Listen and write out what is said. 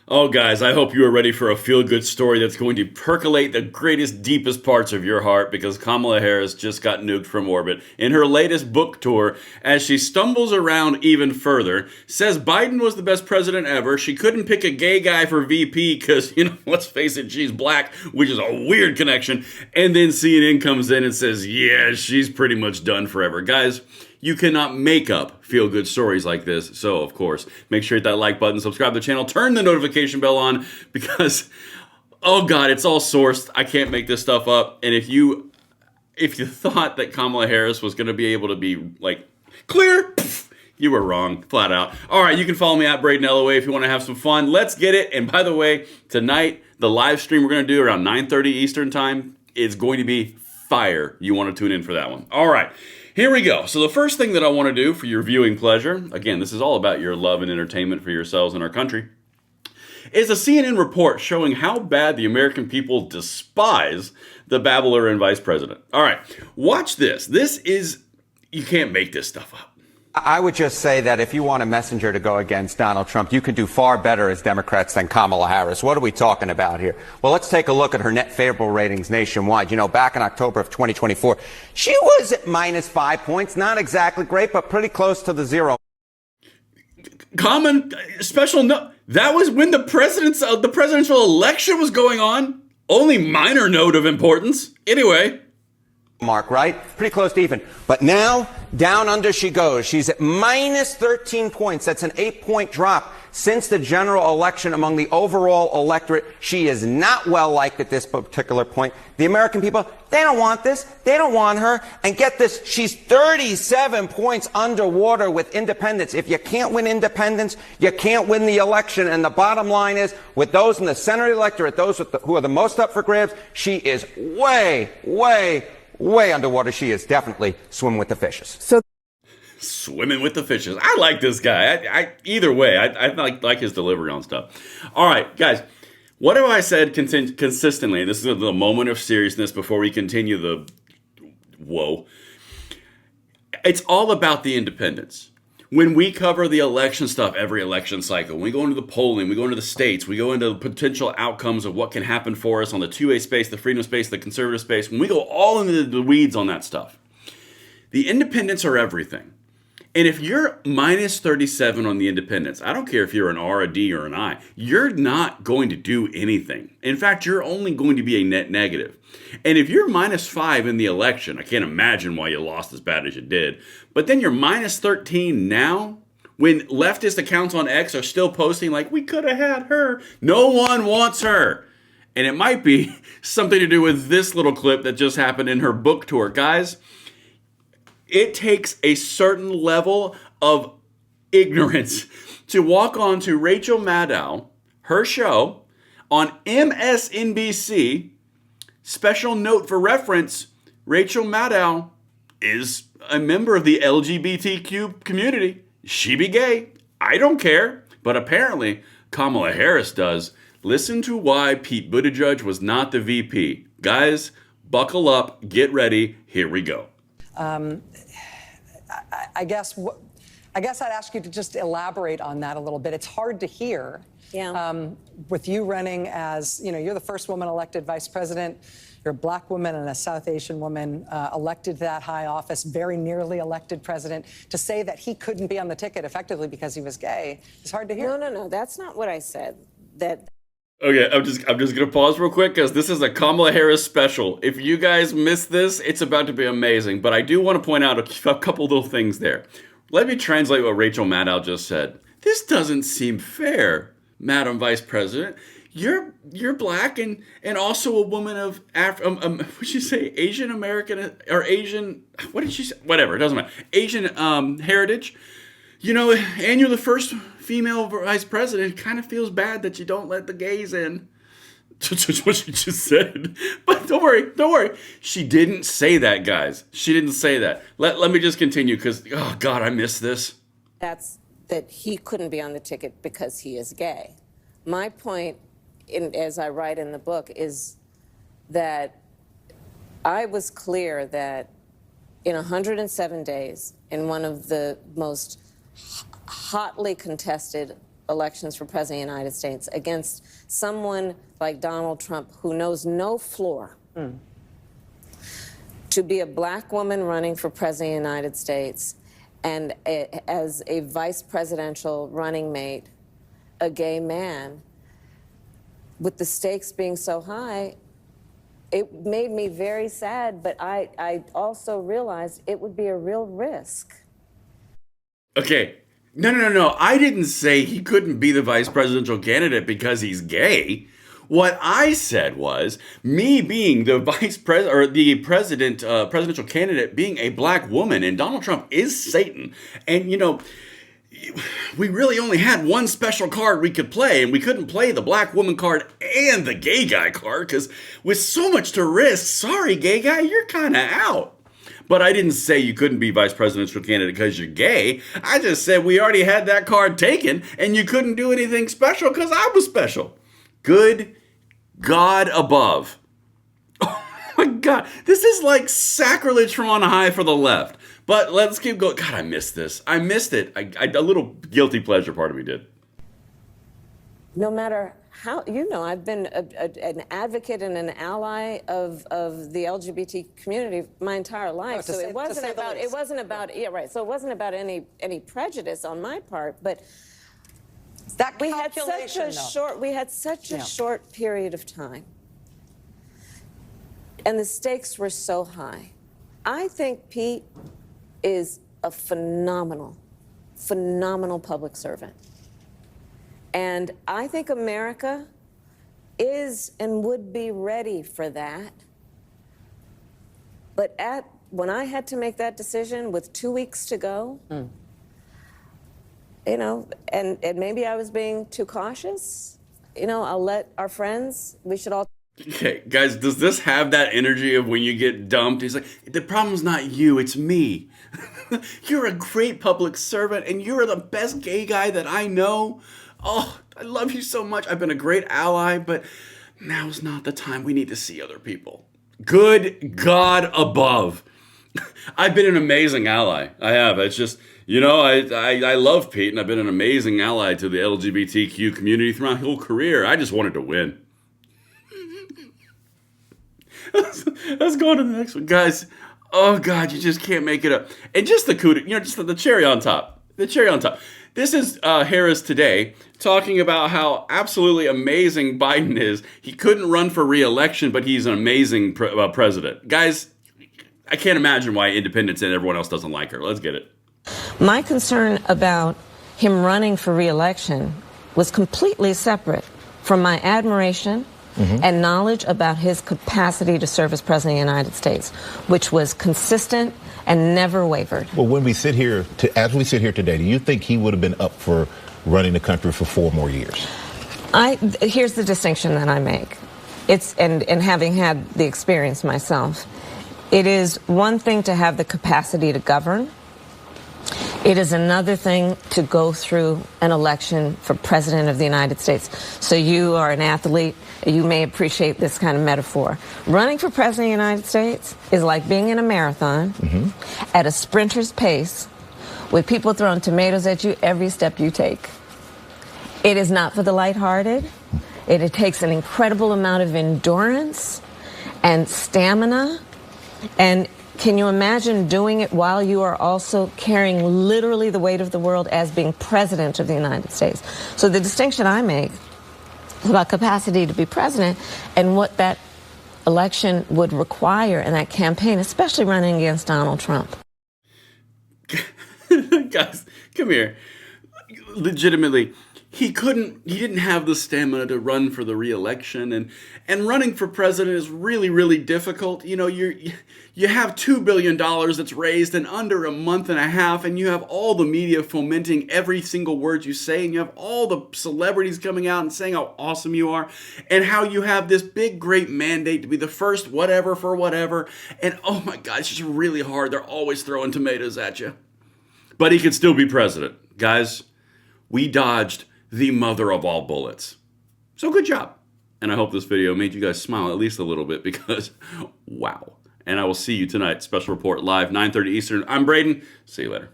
Oh, guys, I hope you are ready for a feel-good story that's going to percolate the greatest, deepest parts of your heart because Kamala Harris just got nuked from orbit in her latest book tour as she stumbles around even further, says Biden was the best president ever. She couldn't pick a gay guy for VP because, let's face it, she's black, which is a weird connection. And then CNN comes in and says, yeah, she's pretty much done forever. Guys, you cannot make up feel-good stories like this. So, of course, make sure you hit that like button, subscribe to the channel, turn the notification bell on because, oh God, it's all sourced. I can't make this stuff up. And if you thought that Kamala Harris was going to be able to be, clear, you were wrong, flat out. All right, you can follow me at Braden LOA if you want to have some fun. Let's get it. And by the way, tonight, the live stream we're going to do around 9:30 Eastern time is going to be fire. You want to tune in for that one. All right. Here we go. So the first thing that I want to do for your viewing pleasure, again, this is all about your love and entertainment for yourselves and our country, is a CNN report showing how bad the American people despise the babbler and vice president. All right, watch this. You can't make this stuff up. I would just say that if you want a messenger to go against Donald Trump, you could do far better as Democrats than Kamala Harris. What are we talking about here? Well, let's take a look at her net favorable ratings nationwide. Back in October of 2024, she was at -5 points. Not exactly great, but pretty close to the zero. Common special note. That was when the presidential election was going on. Only minor note of importance. Anyway. Mark, right? Pretty close to even. But now, down under she goes. She's at -13 points. That's an 8-point drop since the general election among the overall electorate. She is not well liked at this particular point. The American people, they don't want this. They don't want her. And get this, she's 37 points underwater with independents. If you can't win independents, you can't win the election. And the bottom line is, with those in the center of the electorate, those who are the most up for grabs, she is way underwater. She is definitely swimming with the fishes. Swimming with the fishes. I like this guy. Either way, I like his delivery on stuff. All right, guys. What have I said consistently? This is the moment of seriousness before we continue the whoa. It's all about the independents. When we cover the election stuff every election cycle, when we go into the polling, we go into the states, we go into the potential outcomes of what can happen for us on the 2A space, the freedom space, the conservative space, when we go all into the weeds on that stuff, the independents are everything. And if you're -37 on the independents, I don't care if you're an R, a D, or an I, you're not going to do anything. In fact, you're only going to be a net negative. And if you're -5 in the election, I can't imagine why you lost as bad as you did, but then you're -13 now, when leftist accounts on X are still posting like, we could have had her. No one wants her. And it might be something to do with this little clip that just happened in her book tour. Guys, it takes a certain level of ignorance to walk on to Rachel Maddow, her show, on MSNBC. Special note for reference, Rachel Maddow is a member of the LGBTQ community. She be gay. I don't care. But apparently, Kamala Harris does. Listen to why Pete Buttigieg was not the VP. Guys, buckle up, get ready, here we go. I guess I'd ask you to just elaborate on that a little bit. It's hard to hear. Yeah. With you running as, you're the first woman elected vice president. You're a black woman and a South Asian woman elected to that high office, very nearly elected president. To say that he couldn't be on the ticket effectively because he was gay is hard to hear. No. That's not what I said. Okay, I'm just gonna pause real quick because this is a Kamala Harris special. If you guys missed this, it's about to be amazing. But I do want to point out a couple little things there. Let me translate what Rachel Maddow just said. This doesn't seem fair, Madam Vice President. You're black and also a woman of what'd she say? Asian American or Asian? What did she say? Whatever, it doesn't matter. Asian heritage. And you're the first female vice president. It kind of feels bad that you don't let the gays in. That's what she just said. But don't worry. She didn't say that, guys. She didn't say that. Let me just continue because, oh, God, I missed this. That's that he couldn't be on the ticket because he is gay. My point, as I write in the book, is that I was clear that in 107 days, in one of the most hotly contested elections for President of the United States against someone like Donald Trump who knows no floor. To be a black woman running for President of the United States and as a vice presidential running mate, a gay man, with the stakes being so high, it made me very sad, but I also realized it would be a real risk. Okay. No. I didn't say he couldn't be the vice presidential candidate because he's gay. What I said was me being the vice president or the presidential candidate being a black woman, and Donald Trump is Satan. And we really only had one special card we could play, and we couldn't play the black woman card and the gay guy card because with so much to risk, sorry, gay guy, you're kind of out. But I didn't say you couldn't be vice presidential candidate because you're gay. I just said we already had that card taken, and you couldn't do anything special because I was special. Good God above. Oh my God. This is like sacrilege from on high for the left. But let's keep going. God, I missed this. I missed it. A little guilty pleasure part of me did. No matter how, I've been an advocate and an ally of the LGBT community my entire life. So it wasn't about any prejudice on my part, but that we had such a short period of time, and the stakes were so high. I think Pete is a phenomenal public servant. And I think America is and would be ready for that. But when I had to make that decision with 2 weeks to go, and maybe I was being too cautious, I'll let our friends, we should all. Okay, guys, does this have that energy of when you get dumped? He's like, the problem's not you, it's me. You're a great public servant, and you're the best gay guy that I know. Oh, I love you so much. I've been a great ally, but now's not the time. We need to see other people. Good God above. I've been an amazing ally. I have. It's just, I love Pete, and I've been an amazing ally to the LGBTQ community throughout my whole career. I just wanted to win. Let's go on to the next one. Guys, oh God, you just can't make it up. And just the just the cherry on top. The cherry on top. This is Harris Today talking about how absolutely amazing Biden is. He couldn't run for re-election, but he's an amazing president. Guys, I can't imagine why independents and everyone else doesn't like her. Let's get it. My concern about him running for re-election was completely separate from my admiration and knowledge about his capacity to serve as president of the United States, which was consistent and never wavered. Well, when we sit here, as we sit here today, do you think he would have been up for running the country for 4 more years? Here's the distinction that I make. And having had the experience myself, it is one thing to have the capacity to govern. It is another thing to go through an election for president of the United States. So you are an athlete. You may appreciate this kind of metaphor. Running for president of the United States is like being in a marathon at a sprinter's pace with people throwing tomatoes at you every step you take. It is not for the lighthearted. It takes an incredible amount of endurance and stamina. And can you imagine doing it while you are also carrying literally the weight of the world as being president of the United States? So the distinction I make is about capacity to be president and what that election would require in that campaign, especially running against Donald Trump. Guys, come here. Legitimately, he didn't have the stamina to run for the re-election, and running for president is really, really difficult. You have $2 billion that's raised in under a month and a half, and you have all the media fomenting every single word you say, and you have all the celebrities coming out and saying how awesome you are, and how you have this big, great mandate to be the first whatever for whatever, and oh my God, it's just really hard. They're always throwing tomatoes at you. But he could still be president. Guys, we dodged the mother of all bullets. So good job. And I hope this video made you guys smile at least a little bit because, wow. And I will see you tonight. Special Report live, 9:30 Eastern. I'm Braden. See you later.